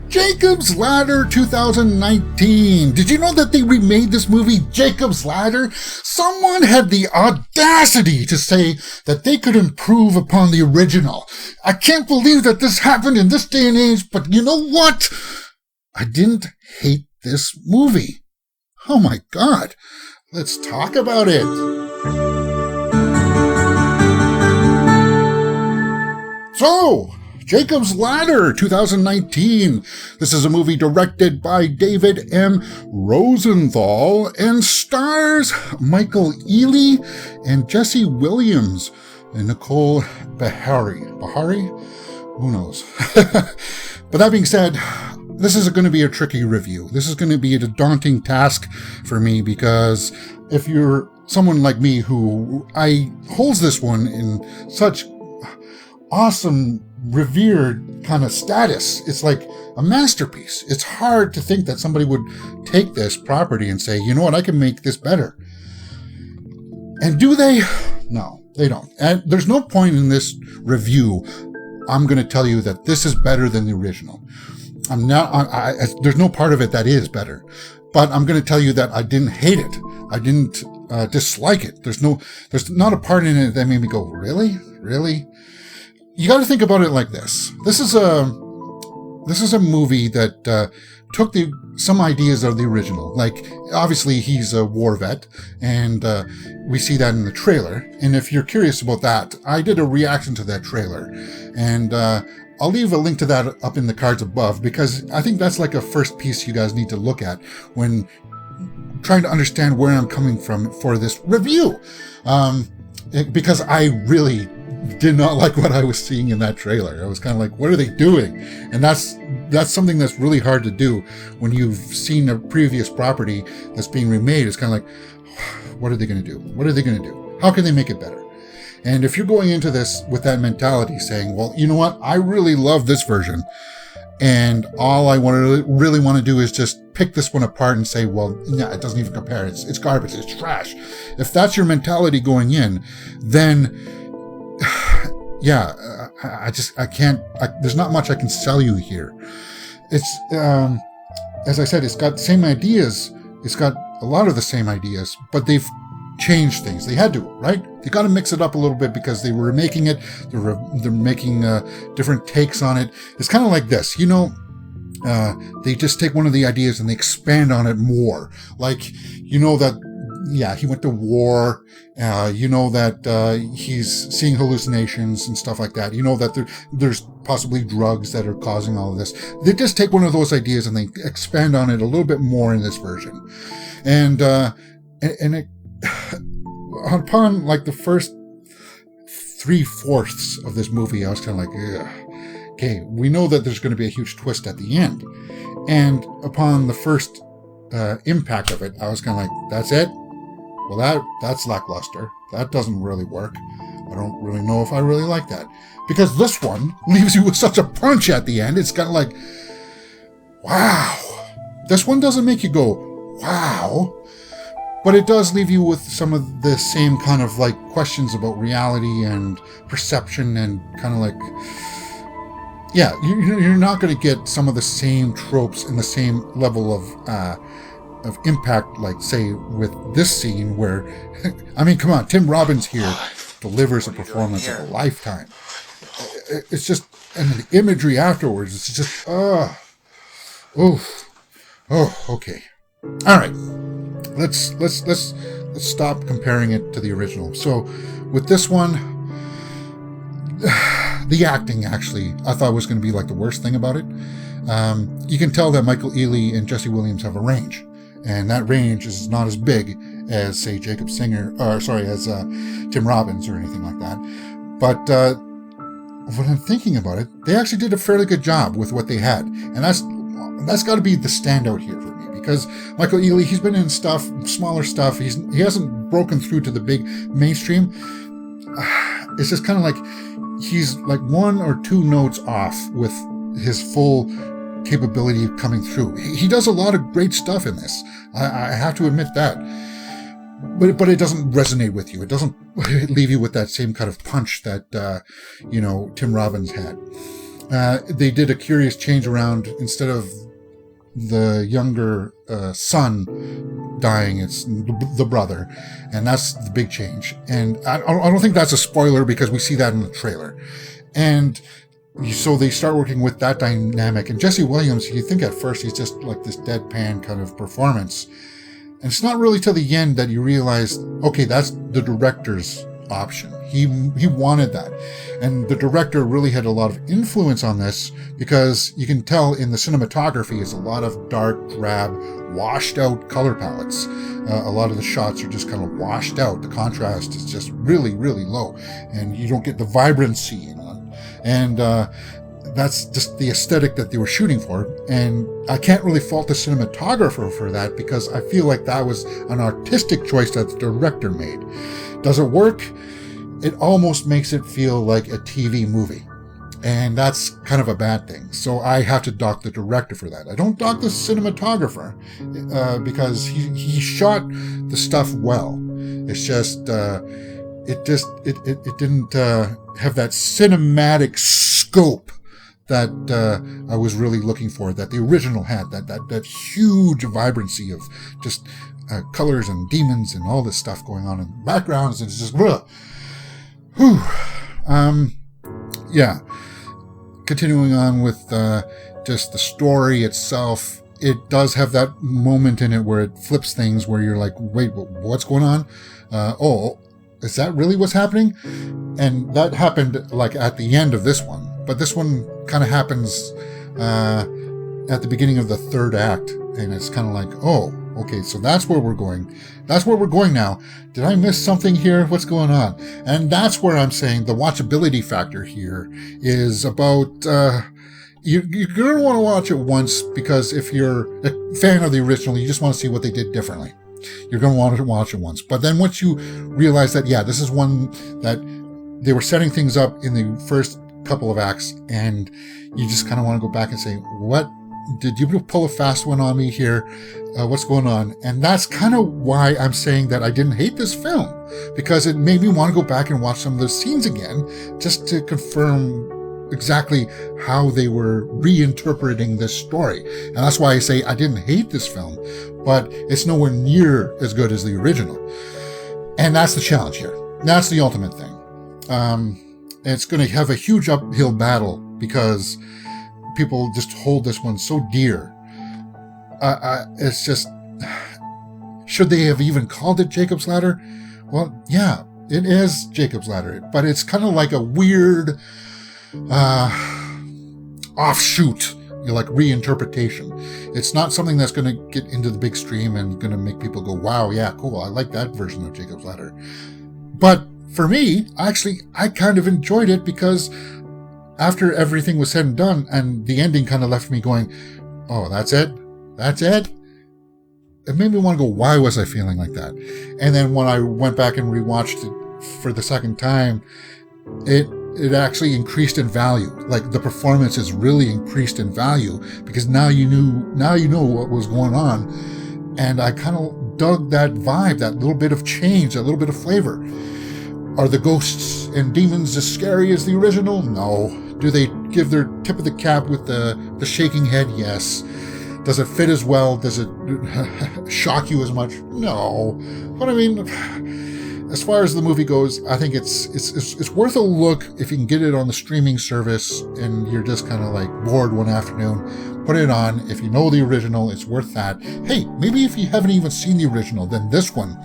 Jacob's Ladder 2019. Did you know that they remade this movie, Jacob's Ladder? Someone had the audacity to say that they could improve upon the original. I can't believe that this happened in this day and age, but you know what? I didn't hate this movie. Oh my God. Let's talk about it. So, Jacob's Ladder 2019. This is a movie directed by David M. Rosenthal and stars Michael Ealy and Jessie Williams and Nicole Beharie. Beharie? Who knows? But that being said, this is going to be a tricky review. This is going to be a daunting task for me because if you're someone like me who holds this one in such awesome, revered kind of status. It's like a masterpiece. It's hard to think that somebody would take this property and say, you know what, I can make this better. And do they? No, they don't. And there's no point in this review I'm going to tell you that this is better than the original. There's no part of it that is better. But I'm going to tell you that I didn't hate it. I didn't dislike it. There's not a part in it that made me go, really? Really? You got to think about it like this. This is a movie that took some ideas of the original. Like, obviously, he's a war vet, and we see that in the trailer. And if you're curious about that, I did a reaction to that trailer, and I'll leave a link to that up in the cards above because I think that's like a first piece you guys need to look at when trying to understand where I'm coming from for this review. Because I really did not like what I was seeing in that trailer. I was kind of like, what are they doing? And that's something that's really hard to do when you've seen a previous property that's being remade. It's kind of like, what are they going to do? What are they going to do? How can they make it better? And if you're going into this with that mentality saying, well, you know what? I really love this version. And all I really want to do is just pick this one apart and say, well, yeah, it doesn't even compare. It's garbage. It's trash. If that's your mentality going in, then yeah, I can't, there's not much I can sell you here. It's, as I said, it's got the same ideas. It's got a lot of the same ideas, but they've changed things. They had to, right? They got to mix it up a little bit because they were remaking it. They're making different takes on it. It's kind of like this, you know, they just take one of the ideas and they expand on it more. Like, you know that, yeah, he went to war. You know that he's seeing hallucinations and stuff like that. You know that there's possibly drugs that are causing all of this. They just take one of those ideas and they expand on it a little bit more in this version. And it, upon like the first 3/4 of this movie, I was kind of like, ugh. Okay, we know that there's going to be a huge twist at the end. And upon the first impact of it, I was kind of like, that's it? Well, that's lackluster. That doesn't really work. I don't really know if I really like that. Because this one leaves you with such a punch at the end. It's kind of like, wow. This one doesn't make you go, wow. But it does leave you with some of the same kind of like questions about reality and perception and kind of like, yeah, you're not going to get some of the same tropes and the same level of impact, like say with this scene where, I mean, come on, Tim Robbins here delivers a performance of a lifetime. It's just, and the imagery afterwards, it's just, oh, okay. All right, let's stop comparing it to the original. So with this one, the acting actually, I thought was going to be like the worst thing about it. You can tell that Michael Ealy and Jessie Williams have a range, and that range is not as big as, say, Jacob Singer, as Tim Robbins or anything like that. But when I'm thinking about it, they actually did a fairly good job with what they had, and that's got to be the standout here for me, because Michael Ealy, he's been in stuff, smaller stuff. He hasn't broken through to the big mainstream. It's just kind of like he's like 1 or 2 notes off with his full capability of coming through. He does a lot of great stuff in this. I have to admit that. But it doesn't resonate with you. It doesn't leave you with that same kind of punch that, Tim Robbins had. they did a curious change around. Instead of the younger son dying, it's the brother, and that's the big change. And I don't think that's a spoiler because we see that in the trailer. And so they start working with that dynamic. And Jessie Williams, you think at first he's just like this deadpan kind of performance, and it's not really till the end that you realize, okay, that's the director's option. He wanted that, and the director really had a lot of influence on this, because you can tell in the cinematography is a lot of dark, drab, washed out color palettes. A lot of the shots are just kind of washed out. The contrast is just really, really low, and you don't get the vibrancy in it. And that's just the aesthetic that they were shooting for. And I can't really fault the cinematographer for that, because I feel like that was an artistic choice that the director made. Does it work? It almost makes it feel like a TV movie. And that's kind of a bad thing. So I have to dock the director for that. I don't dock the cinematographer because he shot the stuff well. It's just it didn't have that cinematic scope that I was really looking for, that the original had, that huge vibrancy of just colors and demons and all this stuff going on in backgrounds. And it's just, yeah. Continuing on with just the story itself, it does have that moment in it where it flips things, where you're like, wait, what's going on? Oh, is that really what's happening? And that happened like at the end of this one. But this one kind of happens at the beginning of the third act. And it's kind of like, oh, okay, so that's where we're going. That's where we're going now. Did I miss something here? What's going on? And that's where I'm saying the watchability factor here is about, you're going to want to watch it once, because if you're a fan of the original, you just want to see what they did differently. You're going to want to watch it once. But then once you realize that, yeah, this is one that they were setting things up in the first couple of acts, and you just kind of want to go back and say, what? Did you pull a fast one on me here? What's going on? And that's kind of why I'm saying that I didn't hate this film, because it made me want to go back and watch some of those scenes again, just to confirm exactly how they were reinterpreting this story. And that's why I say I didn't hate this film, but it's nowhere near as good as the original. And that's the challenge here. That's the ultimate thing. It's going to have a huge uphill battle, because people just hold this one so dear. It's just, should they have even called it Jacob's Ladder? Well, yeah, it is Jacob's Ladder, but it's kind of like a weird offshoot, like reinterpretation. It's not something that's going to get into the big stream and going to make people go, wow, yeah, cool, I like that version of Jacob's Ladder. But for me, actually, I kind of enjoyed it, because after everything was said and done, and the ending kind of left me going, oh, that's it? That's it? It made me want to go, why was I feeling like that? And then when I went back and rewatched it for the second time, it actually increased in value. Like, the performance is really increased in value, because now you know what was going on. And I kind of dug that vibe, that little bit of change, that little bit of flavor. Are the ghosts and demons as scary as the original? No. Do they give their tip of the cap with the shaking head? Yes. Does it fit as well? Does it shock you as much? No. But I mean, as far as the movie goes, I think it's worth a look if you can get it on the streaming service and you're just kind of like bored one afternoon. Put it on. If you know the original, it's worth that. Hey, maybe if you haven't even seen the original, then this one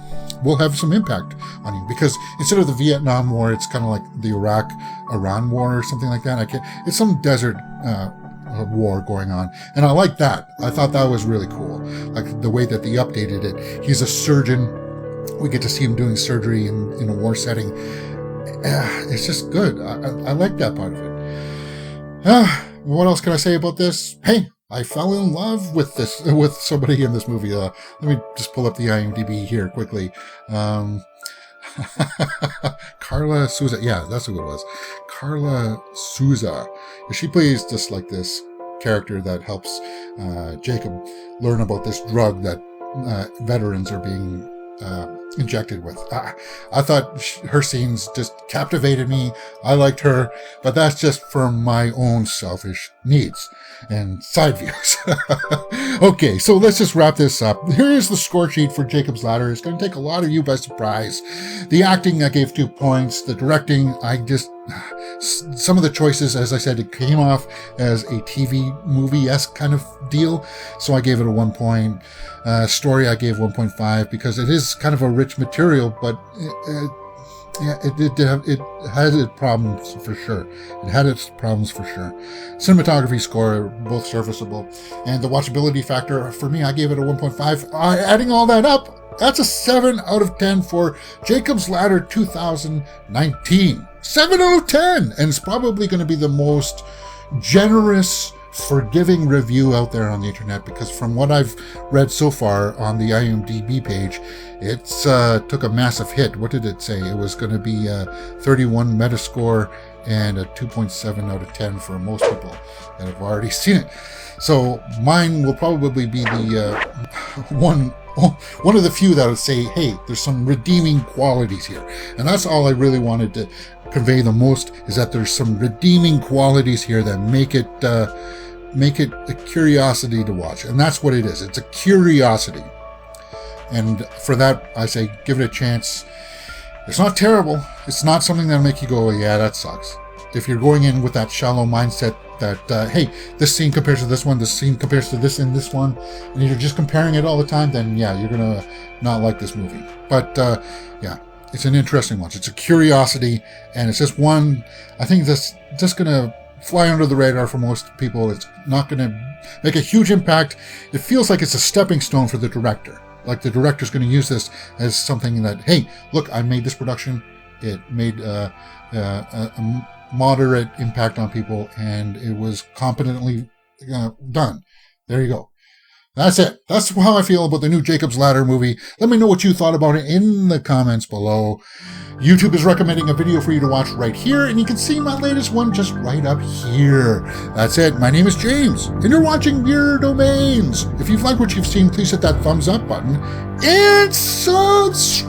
will have some impact on you, because instead of the Vietnam War, it's kind of like the Iraq-Iran War or something like that. It's some desert war going on, and I like that. I thought that was really cool, like the way that they updated it. He's a surgeon. We get to see him doing surgery in a war setting. It's just good. I like that part of it. What else can I say about this? Hey, I fell in love with somebody in this movie. Let me just pull up the IMDb here quickly. Karla Souza. Yeah, that's who it was. Karla Souza. She plays just like this character that helps Jacob learn about this drug that veterans are being injected with. I thought her scenes just captivated me. I liked her, but that's just for my own selfish needs and side views. Okay, so let's just wrap this up. Here is the score sheet for Jacob's Ladder. It's going to take a lot of you by surprise. The acting, I gave 2 points. The directing, some of the choices, as I said, it came off as a TV movie-esque kind of deal, so I gave it a 1 point. Story, I gave 1.5 because it is kind of a rich material, but it has its problems for sure. It had its problems for sure. Cinematography, score, both serviceable. And the watchability factor, for me, I gave it a 1.5. Adding all that up, that's a 7 out of 10 for Jacob's Ladder 2019. 7 out of 10! And it's probably going to be the most generous, forgiving review out there on the internet, because from what I've read so far on the IMDb page, it's took a massive hit. What did it say? It was going to be 31 Metascore and a 2.7 out of 10 for most people that have already seen it. So mine will probably be the one of the few that would say, hey, there's some redeeming qualities here. And that's all I really wanted to convey the most, is that there's some redeeming qualities here that make it a curiosity to watch. And that's what it is. It's a curiosity. And for that, I say, give it a chance. It's not terrible. It's not something that'll make you go, yeah, that sucks. If you're going in with that shallow mindset that, hey, this scene compares to this one, this scene compares to this in this one, and you're just comparing it all the time, then yeah, you're going to not like this movie. But yeah, it's an interesting one. It's a curiosity, and it's just one, I think that's just going to fly under the radar for most people. It's not going to make a huge impact. It feels like it's a stepping stone for the director. Like the director's going to use this as something that, hey, look, I made this production. It made a moderate impact on people, and it was competently done. There you go. That's it. That's how I feel about the new Jacob's Ladder movie. Let me know what you thought about it in the comments below. YouTube is recommending a video for you to watch right here, and you can see my latest one just right up here. That's it. My name is James, and you're watching Your Domains. If you've liked what you've seen, please hit that thumbs up button and subscribe.